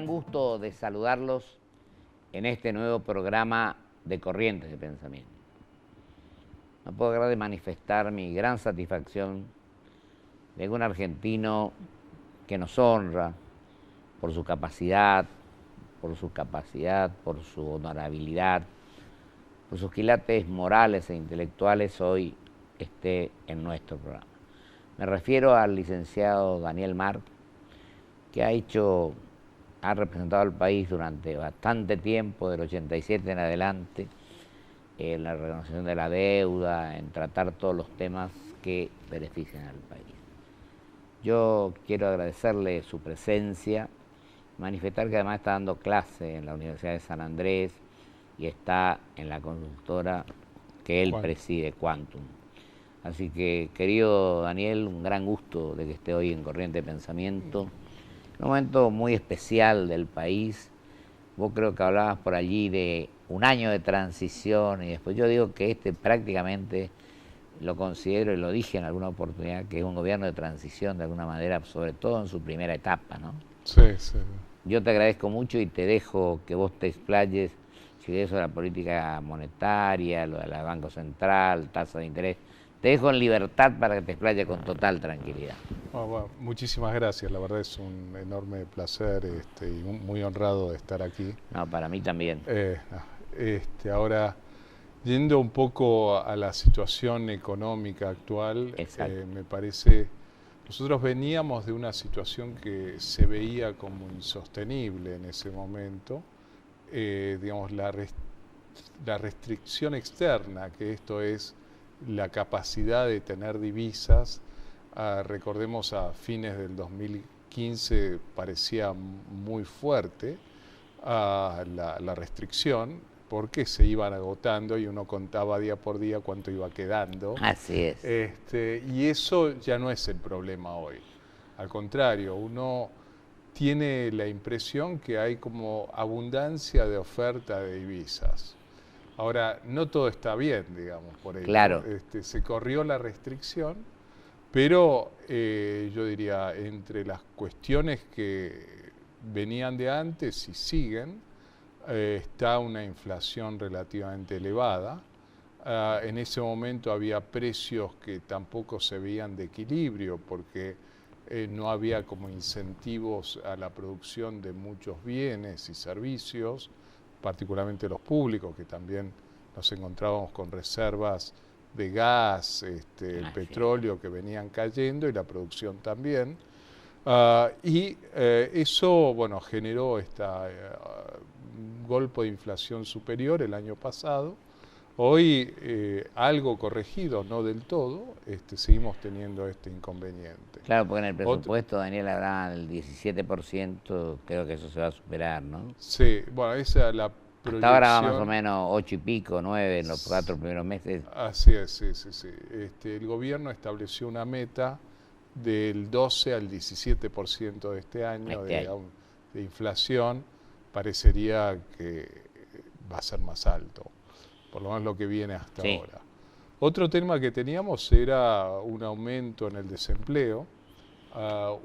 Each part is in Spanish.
gran gusto de saludarlos en este nuevo programa de Corrientes de Pensamiento. No puedo dejar de manifestar mi gran satisfacción de que un argentino que nos honra por su capacidad, por su honorabilidad, por sus quilates morales e intelectuales, hoy esté en nuestro programa. Me refiero al licenciado Daniel Marc, que ha representado al país durante bastante tiempo, del 87 en adelante, en la renegociación de la deuda, en tratar todos los temas que benefician al país. Yo quiero agradecerle su presencia, manifestar que además está dando clase en la Universidad de San Andrés y está en la consultora que él preside, Quantum. Así que, querido Daniel, un gran gusto de que esté hoy en Corriente de Pensamiento. Un momento muy especial del país. Vos creo que hablabas por allí de un año de transición y después yo digo que prácticamente lo considero y lo dije en alguna oportunidad que es un gobierno de transición de alguna manera, sobre todo en su primera etapa, ¿no? Sí, sí. Yo te agradezco mucho y te dejo que vos te explayes si de eso de la política monetaria, lo del Banco Central, tasa de interés. Te dejo en libertad para que te explayes con total tranquilidad. Bueno, muchísimas gracias, la verdad es un enorme placer y muy honrado de estar aquí. No, para mí también. Ahora, yendo un poco a la situación económica actual, me parece, nosotros veníamos de una situación que se veía como insostenible en ese momento, digamos, la restricción externa, que esto es la capacidad de tener divisas. Recordemos a fines del 2015 parecía muy fuerte la restricción, porque se iban agotando y uno contaba día por día cuánto iba quedando. Así es. Y eso ya no es el problema hoy. Al contrario, uno tiene la impresión que hay como abundancia de oferta de divisas. Ahora, no todo está bien, digamos, por ello. Claro. Se corrió la restricción, pero yo diría, entre las cuestiones que venían de antes y siguen, está una inflación relativamente elevada. En ese momento había precios que tampoco se veían de equilibrio, porque no había como incentivos a la producción de muchos bienes y servicios, particularmente los públicos, que también nos encontrábamos con reservas de gas, petróleo que venían cayendo y la producción también. Eso, bueno, generó un golpe de inflación superior el año pasado. Hoy, algo corregido, no del todo, seguimos teniendo este inconveniente. Claro, porque en el presupuesto, Daniel, hablaba del 17%, creo que eso se va a superar, ¿no? Sí, bueno, esa es la proyección. Hasta ahora va más o menos 8 y pico, 9 en los 4 primeros meses. Así es, sí. El gobierno estableció una meta del 12 al 17% de este año de inflación. Parecería que va a ser más alto, por lo menos lo que viene hasta ahora. Otro tema que teníamos era un aumento en el desempleo,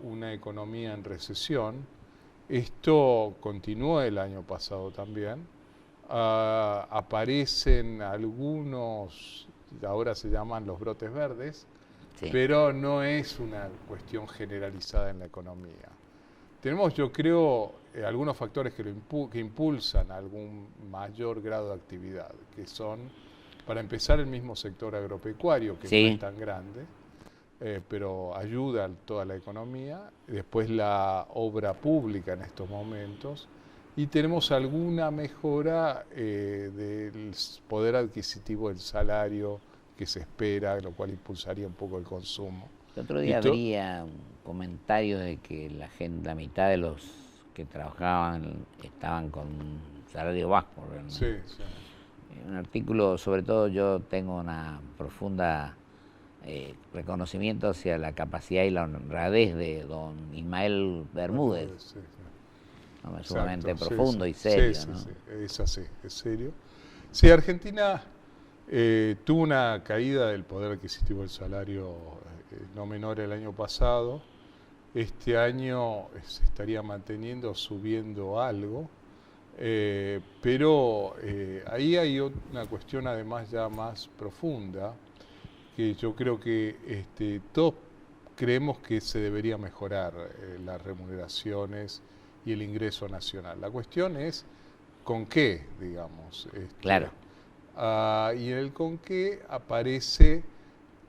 una economía en recesión. Esto continuó el año pasado también. Aparecen algunos, ahora se llaman los brotes verdes, pero no es una cuestión generalizada en la economía. Tenemos, yo creo, algunos factores que impulsan algún mayor grado de actividad, que son, para empezar, el mismo sector agropecuario, que no es tan grande, pero ayuda a toda la economía. Después la obra pública en estos momentos. Y tenemos alguna mejora del poder adquisitivo del salario que se espera, lo cual impulsaría un poco el consumo. El otro día habría comentarios de que la mitad de los que trabajaban estaban con salario bajo. ¿No? Sí. Un artículo, sobre todo yo tengo una profunda reconocimiento hacia la capacidad y la honradez de don Ismael Bermúdez. Sumamente profundo y serio. ¿No? Sí, es así, es serio. Sí, Argentina tuvo una caída del poder adquisitivo del salario no menor el año pasado. Este año se estaría manteniendo, subiendo algo, pero ahí hay una cuestión además ya más profunda, que yo creo que todos creemos que se debería mejorar las remuneraciones y el ingreso nacional. La cuestión es con qué, digamos. Claro. Y en el con qué aparece,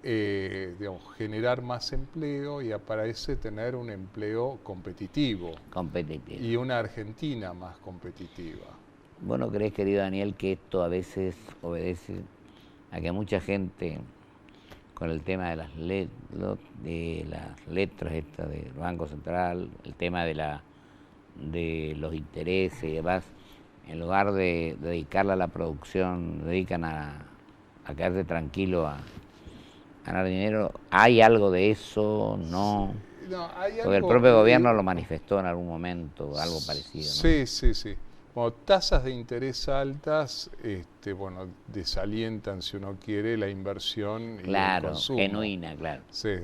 digamos, generar más empleo y aparece tener un empleo competitivo. Competitivo. Y una Argentina más competitiva. ¿Vos no creés, querido Daniel, que esto a veces obedece a que mucha gente, con el tema de las letras estas del Banco Central, el tema de los intereses y demás, en lugar de dedicarla a la producción, dedican a quedarse tranquilo a ganar dinero? ¿Hay algo de eso? ¿No? Sí, no, hay porque algo, el propio gobierno lo manifestó en algún momento, algo parecido, ¿no? Sí, sí, sí. Bueno, tasas de interés altas, bueno, desalientan, si uno quiere, la inversión y el consumo. Genuina, claro. Sí.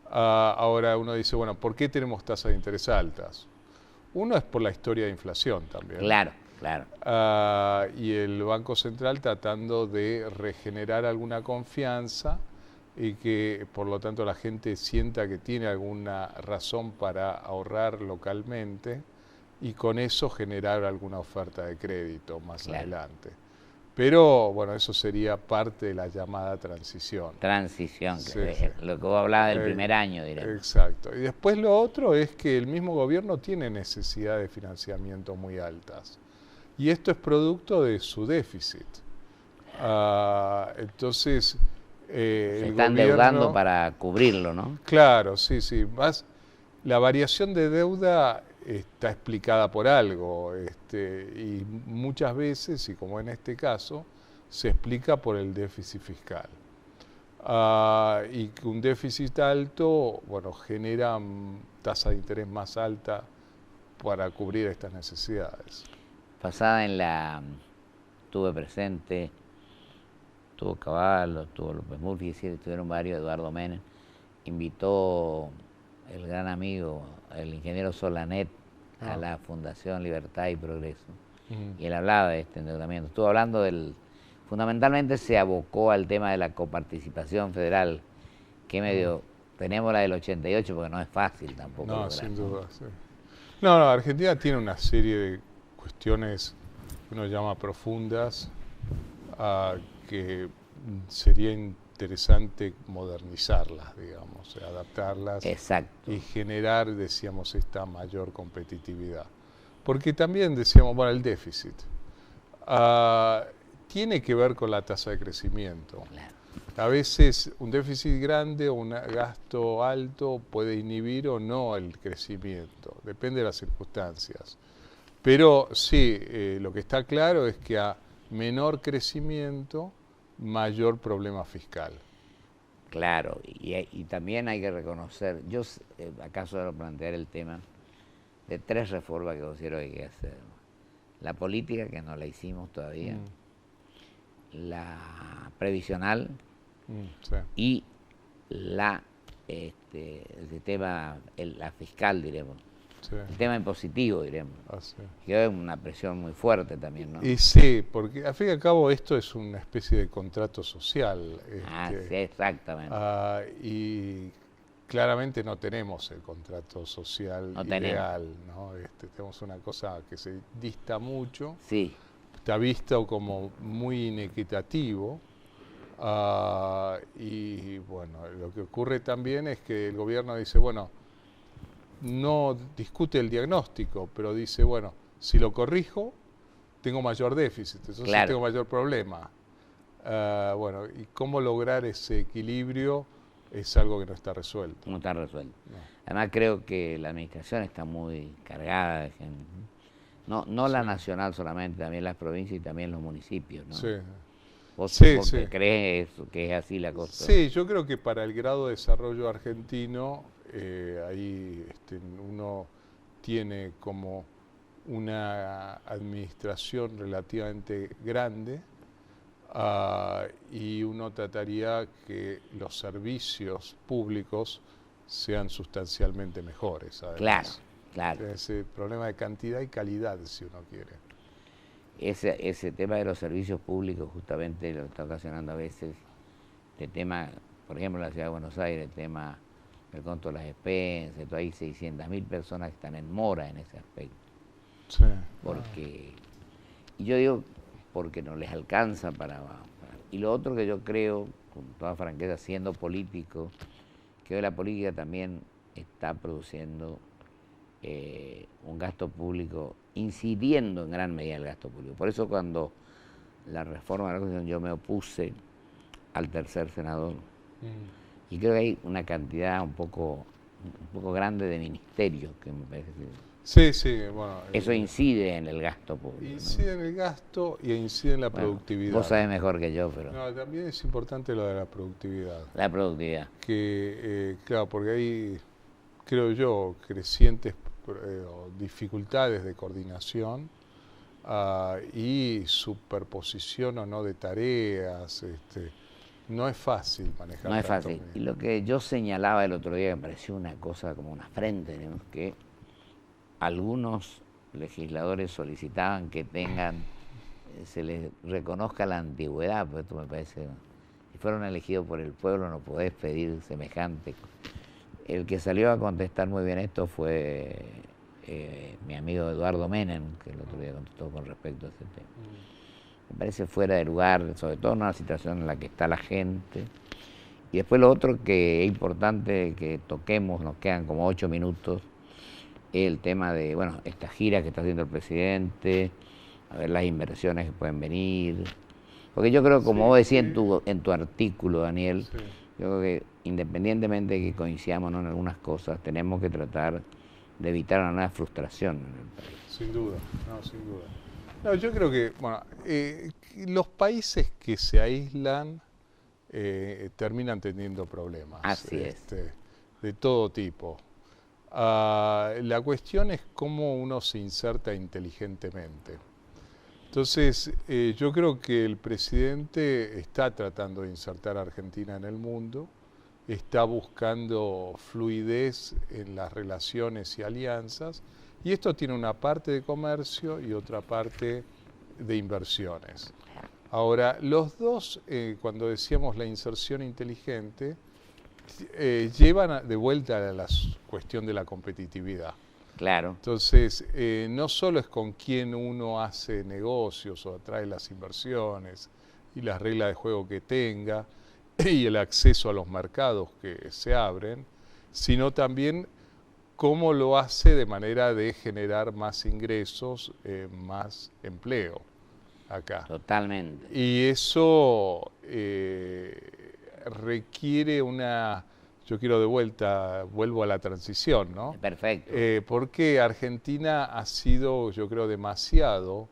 Ahora uno dice, bueno, ¿por qué tenemos tasas de interés altas? Uno es por la historia de inflación también. Claro, claro. Y el Banco Central tratando de regenerar alguna confianza y que por lo tanto la gente sienta que tiene alguna razón para ahorrar localmente y con eso generar alguna oferta de crédito más adelante. Pero bueno, eso sería parte de la llamada transición. Transición, Sí, sí. Lo que vos hablabas del primer año, diremos. Exacto. Y después lo otro es que el mismo gobierno tiene necesidad de financiamiento muy altas. Y esto es producto de su déficit. Entonces, se está endeudando para cubrirlo, ¿no? Claro, sí, sí. La variación de deuda está explicada por algo, y muchas veces, y como en este caso, se explica por el déficit fiscal. Y que un déficit alto, bueno, genera tasa de interés más alta para cubrir estas necesidades. Pasada estuve presente, estuvo Caballo, estuvo López Murphy, estuvieron varios, Eduardo Menem, invitó el gran amigo, el ingeniero Solanet, a la Fundación Libertad y Progreso. Y él hablaba de este endeudamiento. Estuvo hablando fundamentalmente se abocó al tema de la coparticipación federal, que medio, tenemos la del 88, porque no es fácil tampoco. No, sin duda, sí. No, Argentina tiene una serie de cuestiones que uno llama profundas, que sería interesante modernizarlas, digamos, adaptarlas. Exacto. Y generar, decíamos, esta mayor competitividad. Porque también decíamos, bueno, el déficit tiene que ver con la tasa de crecimiento. Claro. A veces un déficit grande o un gasto alto puede inhibir o no el crecimiento, depende de las circunstancias. Pero sí, lo que está claro es que a menor crecimiento, mayor problema fiscal. Claro, y también hay que reconocer, yo acaso de plantear el tema de 3 reformas que considero que hay que hacer. La política, que no la hicimos todavía, la previsional sí. y el sistema, la fiscal, diremos. Sí. El tema impositivo, diremos. Que es una presión muy fuerte también, ¿no? Y sí, porque al fin y al cabo esto es una especie de contrato social. Sí, exactamente. Y claramente no tenemos el contrato social ideal, ¿no? Tenemos una cosa que se dista mucho. Sí. Está visto como muy inequitativo. Y bueno, lo que ocurre también es que el gobierno dice, bueno, no discute el diagnóstico, pero dice, bueno, si lo corrijo, tengo mayor déficit, entonces tengo mayor problema. Bueno, y cómo lograr ese equilibrio es algo que no está resuelto. No está resuelto. No. Además creo que la administración está muy cargada de gente. No la nacional solamente, también las provincias y también los municipios, ¿no? Sí. ¿Vos crees que es así la cosa? Sí, yo creo que para el grado de desarrollo argentino, ahí uno tiene como una administración relativamente grande, y uno trataría que los servicios públicos sean sustancialmente mejores. Además. Claro, claro. Ese problema de cantidad y calidad, si uno quiere. Ese tema de los servicios públicos justamente lo está ocasionando a veces el tema, por ejemplo, en la Ciudad de Buenos Aires, el tema del costo de las expensas, hay 600.000 personas que están en mora en ese aspecto. Sí. Porque, y yo digo, porque no les alcanza y lo otro que yo creo, con toda franqueza, siendo político, que hoy la política también está produciendo un gasto público, incidiendo en gran medida en el gasto público. Por eso cuando la reforma de la Constitución yo me opuse al tercer senador, y creo que hay una cantidad un poco grande de ministerios que me parece que bueno. Eso incide en el gasto público. Incide en el gasto y incide en la productividad. Vos sabés mejor que yo, pero... No, también es importante lo de la productividad. La productividad. Que, claro, porque hay, creo yo, crecientes dificultades de coordinación y superposición o no de tareas. No es fácil manejar. No es fácil. Y lo que yo señalaba el otro día, que me pareció una cosa como una afrenta, tenemos que algunos legisladores solicitaban que se les reconozca la antigüedad, pues esto me parece, si fueron elegidos por el pueblo no podés pedir semejante. El que salió a contestar muy bien esto fue mi amigo Eduardo Menem, que el otro día contestó con respecto a ese tema. Me parece fuera de lugar, sobre todo en una situación en la que está la gente. Y después lo otro que es importante que toquemos, nos quedan como 8 minutos, el tema de, bueno, esta gira que está haciendo el presidente, a ver las inversiones que pueden venir. Porque yo creo, como vos decías en tu artículo, Daniel, yo creo que independientemente de que coincidamos en algunas cosas, tenemos que tratar de evitar una nueva frustración en el país. Sin duda, sin duda. No, yo creo que, bueno, los países que se aíslan terminan teniendo problemas. Así es. De todo tipo. La cuestión es cómo uno se inserta inteligentemente. Entonces, yo creo que el presidente está tratando de insertar a Argentina en el mundo, está buscando fluidez en las relaciones y alianzas, y esto tiene una parte de comercio y otra parte de inversiones. Ahora, los dos, cuando decíamos la inserción inteligente, llevan de vuelta a la cuestión de la competitividad. Claro. Entonces, no solo es con quién uno hace negocios o atrae las inversiones y las reglas de juego que tenga y el acceso a los mercados que se abren, sino también cómo lo hace de manera de generar más ingresos, más empleo acá. Totalmente. Y eso requiere una... Yo quiero vuelvo a la transición, ¿no? Perfecto. Porque Argentina ha sido, yo creo, demasiado,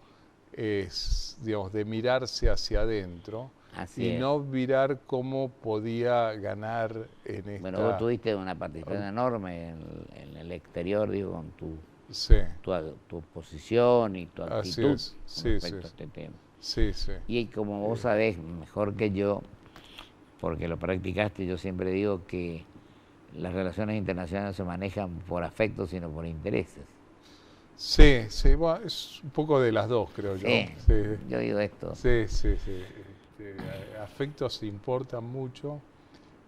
digamos, de mirarse hacia adentro. Así es. No mirar cómo podía ganar en esta... Bueno, vos tuviste una participación enorme en el exterior, digo, con tu posición y tu actitud respecto a este tema. Sí. Y como vos sabés mejor que yo, porque lo practicaste, yo siempre digo que las relaciones internacionales no se manejan por afecto, sino por intereses. Sí, bueno, es un poco de las dos, creo yo. Sí. Yo digo esto. Sí. Afectos importan mucho,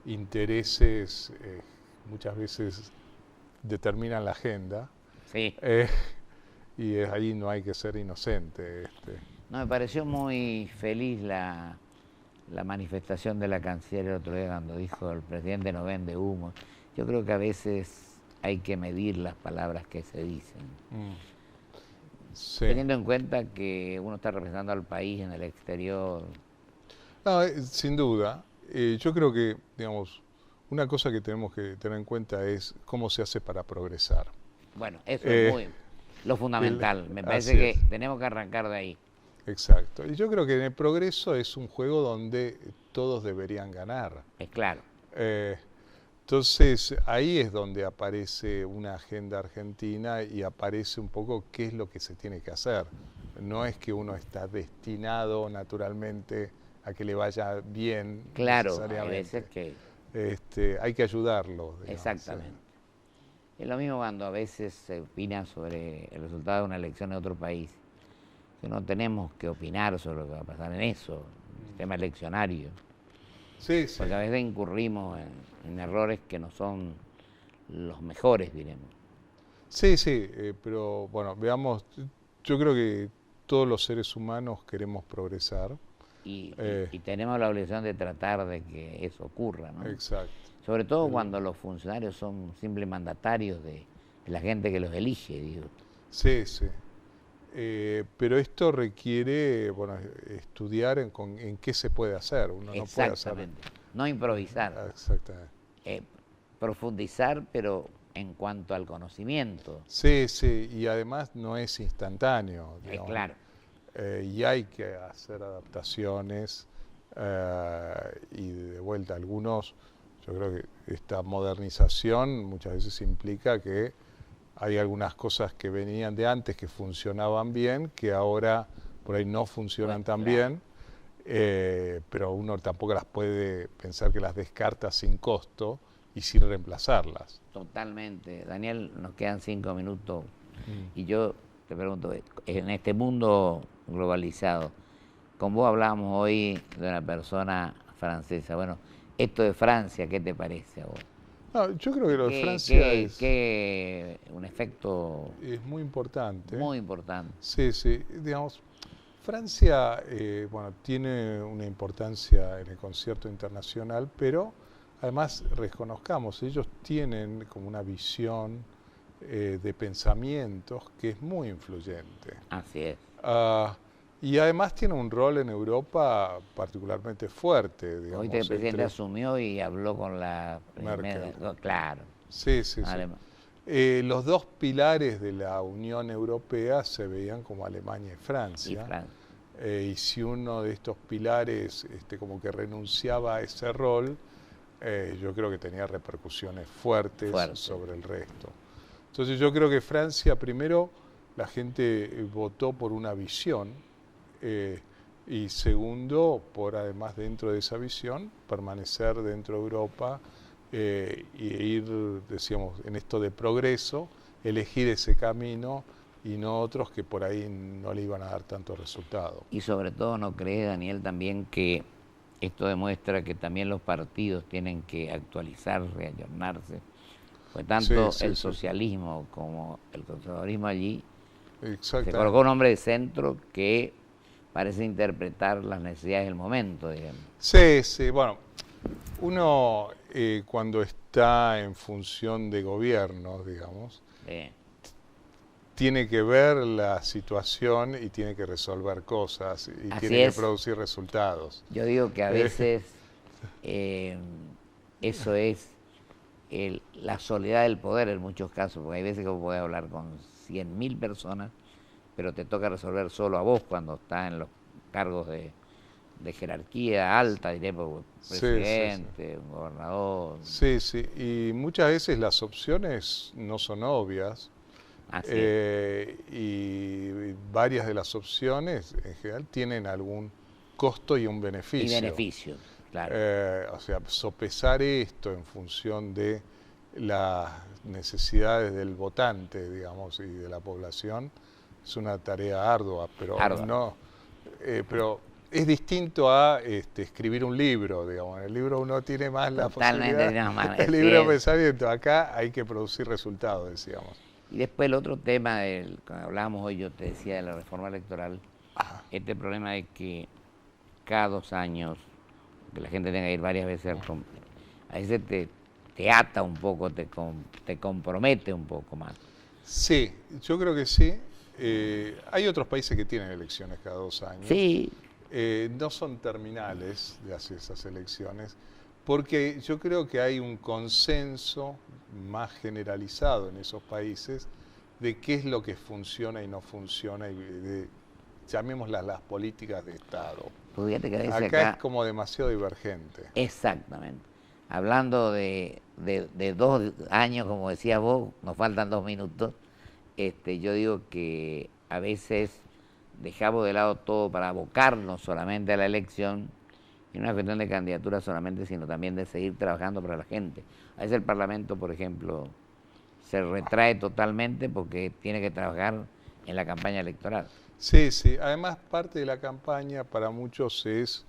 intereses muchas veces determinan la agenda. Sí. Y ahí no hay que ser inocente. No, me pareció muy feliz la manifestación de la canciller el otro día cuando dijo el presidente no vende humo. Yo creo que a veces hay que medir las palabras que se dicen. Sí. Teniendo en cuenta que uno está representando al país en el exterior. No, sin duda. Yo creo que, digamos, una cosa que tenemos que tener en cuenta es cómo se hace para progresar. Bueno, eso es muy lo fundamental. Me parece que tenemos que arrancar de ahí. Exacto. Y yo creo que en el progreso es un juego donde todos deberían ganar. Es claro. Entonces, ahí es donde aparece una agenda argentina y aparece un poco qué es lo que se tiene que hacer. No es que uno está destinado naturalmente a que le vaya bien. Claro, necesariamente. hay veces que... hay que ayudarlos. Digamos, exactamente. Sí. Es lo mismo cuando a veces se opina sobre el resultado de una elección en otro país. Que no tenemos que opinar sobre lo que va a pasar en eso, el tema eleccionario. Sí, sí. Porque a veces incurrimos en errores que no son los mejores, diremos. Sí, sí, pero bueno, veamos, yo creo que todos los seres humanos queremos progresar. Y tenemos la obligación de tratar de que eso ocurra, ¿no? Exacto. Sobre todo cuando los funcionarios son simples mandatarios de la gente que los elige, digo. Sí, sí. Pero esto requiere, bueno, estudiar en qué se puede hacer. Uno no puede hacer. No improvisar. Exactamente. Profundizar, pero en cuanto al conocimiento. Sí, sí, y además no es instantáneo. Digamos. Claro. Y hay que hacer adaptaciones y de vuelta algunos, yo creo que esta modernización muchas veces implica que hay algunas cosas que venían de antes que funcionaban bien, que ahora por ahí no funcionan tan bien, pero uno tampoco las puede pensar que las descarta sin costo y sin reemplazarlas. Totalmente. Daniel, nos quedan 5 minutos y yo te pregunto, en este mundo globalizado, con vos hablamos hoy de una persona francesa. Bueno, esto de Francia, ¿qué te parece a vos? No, yo creo que lo de Francia es un efecto... Es muy importante. Muy importante. Sí, sí. Digamos, Francia, bueno, tiene una importancia en el concierto internacional, pero además reconozcamos, ellos tienen como una visión de pensamientos que es muy influyente. Así es. Y además tiene un rol en Europa particularmente fuerte. Digamos, hoy el presidente asumió y habló con la Merkel. Claro. Sí, sí, sí. Los dos pilares de la Unión Europea se veían como Alemania y Francia. Y si uno de estos pilares como que renunciaba a ese rol, yo creo que tenía repercusiones fuertes sobre el resto. Entonces yo creo que Francia, primero, la gente votó por una visión, y segundo, por además dentro de esa visión, permanecer dentro de Europa e ir, decíamos, en esto de progreso, elegir ese camino y no otros que por ahí no le iban a dar tanto resultado. Y sobre todo, ¿no crees, Daniel, también que esto demuestra que también los partidos tienen que actualizarse, ayornarse? Pues tanto el socialismo como el conservadurismo allí se colocó un hombre de centro que parece interpretar las necesidades del momento, digamos. Sí, sí, bueno, uno cuando está en función de gobierno, digamos, tiene que ver la situación y tiene que resolver cosas y tiene que producir resultados. Yo digo que a veces eso es la soledad del poder en muchos casos, porque hay veces que vos podés hablar con 100.000 personas, pero te toca resolver solo a vos cuando estás en los cargos de jerarquía alta, diremos, presidente, un gobernador. Sí, sí, y muchas veces las opciones no son obvias. Y varias de las opciones en general tienen algún costo y un beneficio. Y beneficio, claro. O sea, sopesar esto en función de las necesidades del votante, digamos, y de la población es una tarea ardua, pero no, pero es distinto a escribir un libro, digamos. En el libro uno tiene más la posibilidad del libro de pensamiento. Acá hay que producir resultados, decíamos. Y después el otro tema del que hablábamos hoy, yo te decía, de la reforma electoral, este problema de que cada 2 años, que la gente tenga que ir varias veces, a veces te ata un poco, te compromete un poco más. Sí, yo creo que sí. Hay otros países que tienen elecciones cada 2 años. Sí. No son terminales de hacer esas elecciones, porque yo creo que hay un consenso más generalizado en esos países de qué es lo que funciona y no funciona, y llamémoslas las políticas de Estado. Acá es como demasiado divergente. Exactamente. Hablando de 2 años, como decías vos, nos faltan 2 minutos, yo digo que a veces dejamos de lado todo para abocarnos solamente a la elección Y no es una cuestión de candidatura solamente, sino también de seguir trabajando para la gente. A veces el Parlamento, por ejemplo, se retrae totalmente porque tiene que trabajar en la campaña electoral. Sí, sí. Además, parte de la campaña para muchos es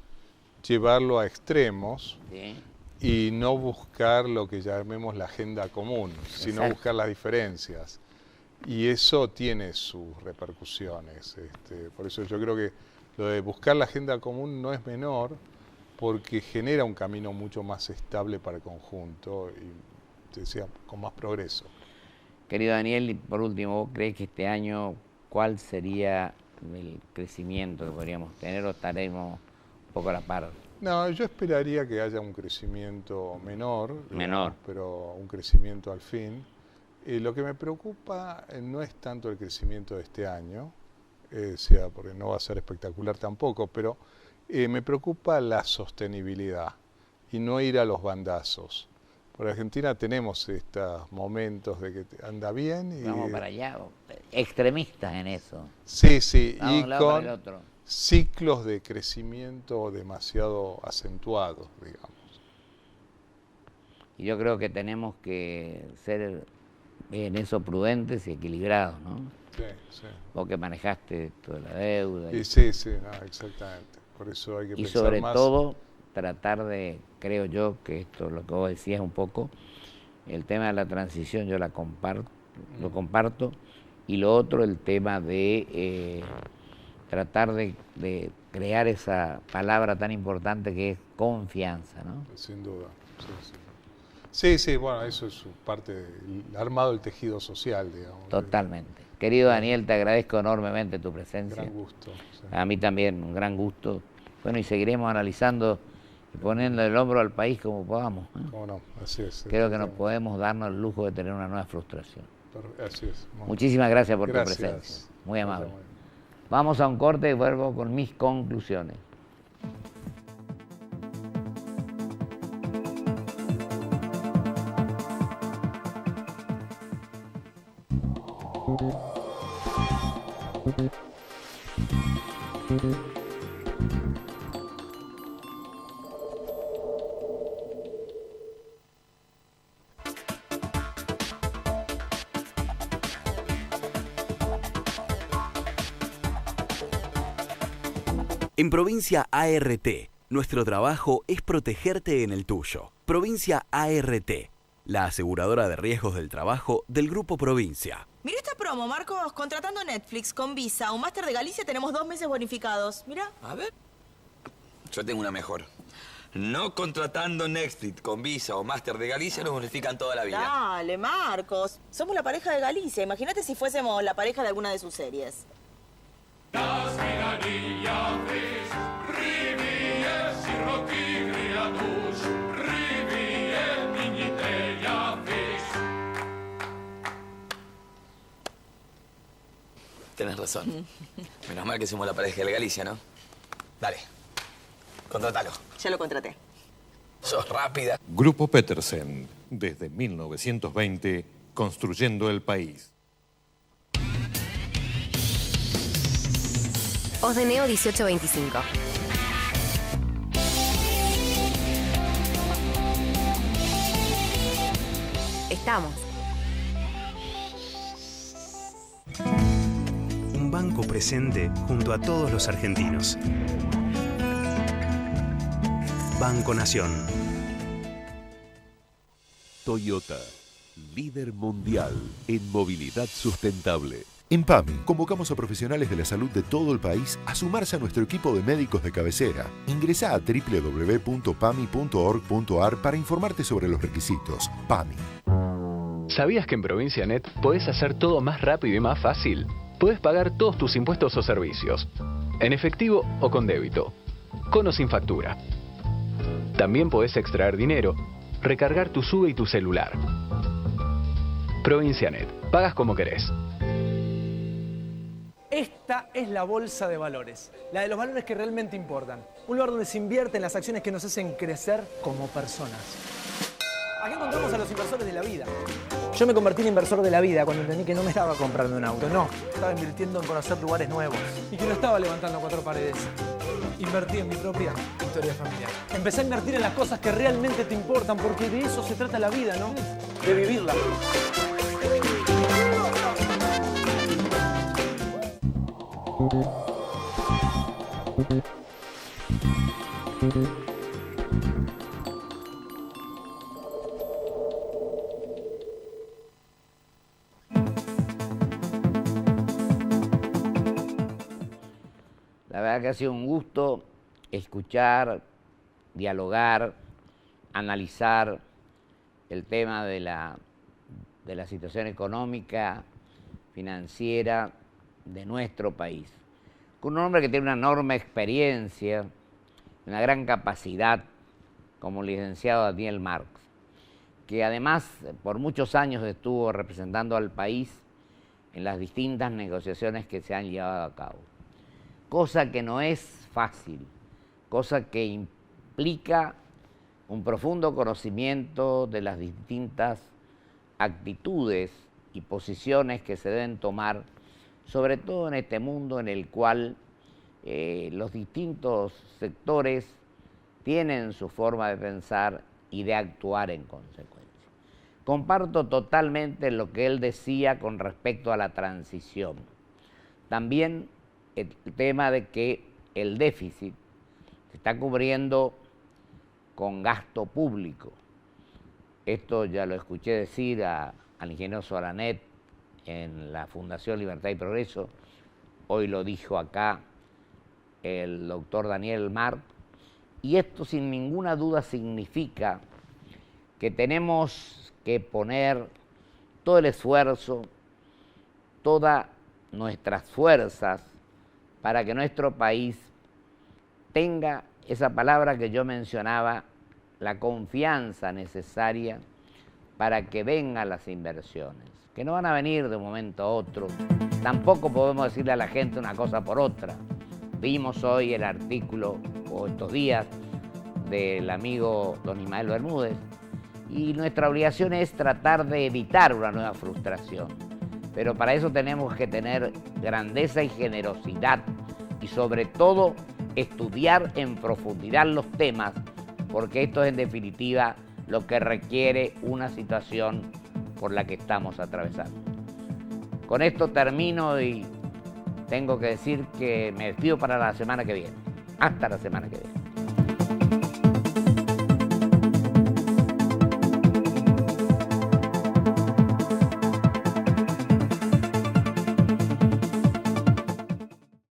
llevarlo a extremos, ¿sí?, y no buscar lo que llamemos la agenda común, sino buscar las diferencias. Y eso tiene sus repercusiones. Por eso yo creo que lo de buscar la agenda común no es menor, porque genera un camino mucho más estable para el conjunto y, decía, con más progreso. Querido Daniel, y por último, ¿vos crees que este año cuál sería el crecimiento que podríamos tener o estaremos un poco a la par? No, yo esperaría que haya un crecimiento menor, digamos, pero un crecimiento al fin. Lo que me preocupa no es tanto el crecimiento de este año, porque no va a ser espectacular tampoco, pero me preocupa la sostenibilidad y no ir a los bandazos. Por Argentina tenemos estos momentos de que anda bien. Vamos para allá, extremistas en eso. Sí, sí, vamos y de un lado para el con otro. Ciclos de crecimiento demasiado acentuados, digamos. Y yo creo que tenemos que ser en eso prudentes y equilibrados, ¿no? Sí, sí. Vos que manejaste toda la deuda. Sí, sí, no, exactamente. Por eso hay que pensar sobre más. todo tratar de, creo yo, que esto es lo que vos decías un poco, el tema de la transición yo lo comparto, y lo otro, el tema de tratar de crear esa palabra tan importante que es confianza, ¿no? Sin duda, sí, sí. Sí, sí, bueno, eso es parte del armado del tejido social, digamos. Totalmente. Querido Daniel, te agradezco enormemente tu presencia. Gran gusto. Sí. A mí también, un gran gusto. Bueno, y seguiremos analizando y poniendo el hombro al país como podamos, ¿eh? Cómo no, así es. Creo que no podemos darnos el lujo de tener una nueva frustración. Así es. Muchísimas gracias por tu presencia. Muy amable. Vamos a un corte y vuelvo con mis conclusiones. En Provincia ART, nuestro trabajo es protegerte en el tuyo. Provincia ART, la aseguradora de riesgos del trabajo del Grupo Provincia. Mira esta promo, Marcos. Contratando Netflix con Visa o Máster de Galicia tenemos 2 meses bonificados. Mira. A ver. Yo tengo una mejor. No contratando Netflix con Visa o Máster de Galicia nos bonifican toda la vida. Dale, Marcos. Somos la pareja de Galicia. Imagínate si fuésemos la pareja de alguna de sus series. Tenés razón. Menos mal que somos la pareja de Galicia, ¿no? Dale, contrátalo. Ya lo contraté. Sos rápida. Grupo Petersen, desde 1920, construyendo el país. Osdeneo 1825. Estamos. Un banco presente junto a todos los argentinos. Banco Nación. Toyota, líder mundial en movilidad sustentable. En PAMI, convocamos a profesionales de la salud de todo el país a sumarse a nuestro equipo de médicos de cabecera. Ingresá a www.pami.org.ar para informarte sobre los requisitos. PAMI. ¿Sabías que en Provincia Net podés hacer todo más rápido y más fácil? Podés pagar todos tus impuestos o servicios, en efectivo o con débito, con o sin factura. También podés extraer dinero, recargar tu SUBE y tu celular. Provincia Net. Pagas como querés. Esta es la bolsa de valores, la de los valores que realmente importan. Un lugar donde se invierten las acciones que nos hacen crecer como personas. Aquí encontramos a los inversores de la vida. Yo me convertí en inversor de la vida cuando entendí que no me estaba comprando un auto, no. Estaba invirtiendo en conocer lugares nuevos y que no estaba levantando 4 paredes. Invertí en mi propia historia familiar. Empecé a invertir en las cosas que realmente te importan, porque de eso se trata la vida, ¿no? De vivirla. La verdad que ha sido un gusto escuchar, dialogar, analizar el tema de la situación económica, financiera de nuestro país. Con un hombre que tiene una enorme experiencia, una gran capacidad como licenciado Daniel Marx, que además por muchos años estuvo representando al país en las distintas negociaciones que se han llevado a cabo. Cosa que no es fácil, cosa que implica un profundo conocimiento de las distintas actitudes y posiciones que se deben tomar, sobre todo en este mundo en el cual los distintos sectores tienen su forma de pensar y de actuar en consecuencia. Comparto totalmente lo que él decía con respecto a la transición. También el tema de que el déficit se está cubriendo con gasto público. Esto ya lo escuché decir al ingeniero Solanet en la Fundación Libertad y Progreso, hoy lo dijo acá el doctor Daniel Marx, y esto sin ninguna duda significa que tenemos que poner todo el esfuerzo, todas nuestras fuerzas para que nuestro país tenga esa palabra que yo mencionaba, la confianza necesaria para que vengan las inversiones, que no van a venir de un momento a otro. Tampoco podemos decirle a la gente una cosa por otra. Vimos hoy el artículo, o estos días, del amigo don Ismael Bermúdez, y nuestra obligación es tratar de evitar una nueva frustración. Pero para eso tenemos que tener grandeza y generosidad, y sobre todo estudiar en profundidad los temas, porque esto es en definitiva lo que requiere una situación por la que estamos atravesando. Con esto termino y tengo que decir que me despido para la semana que viene. Hasta la semana que viene.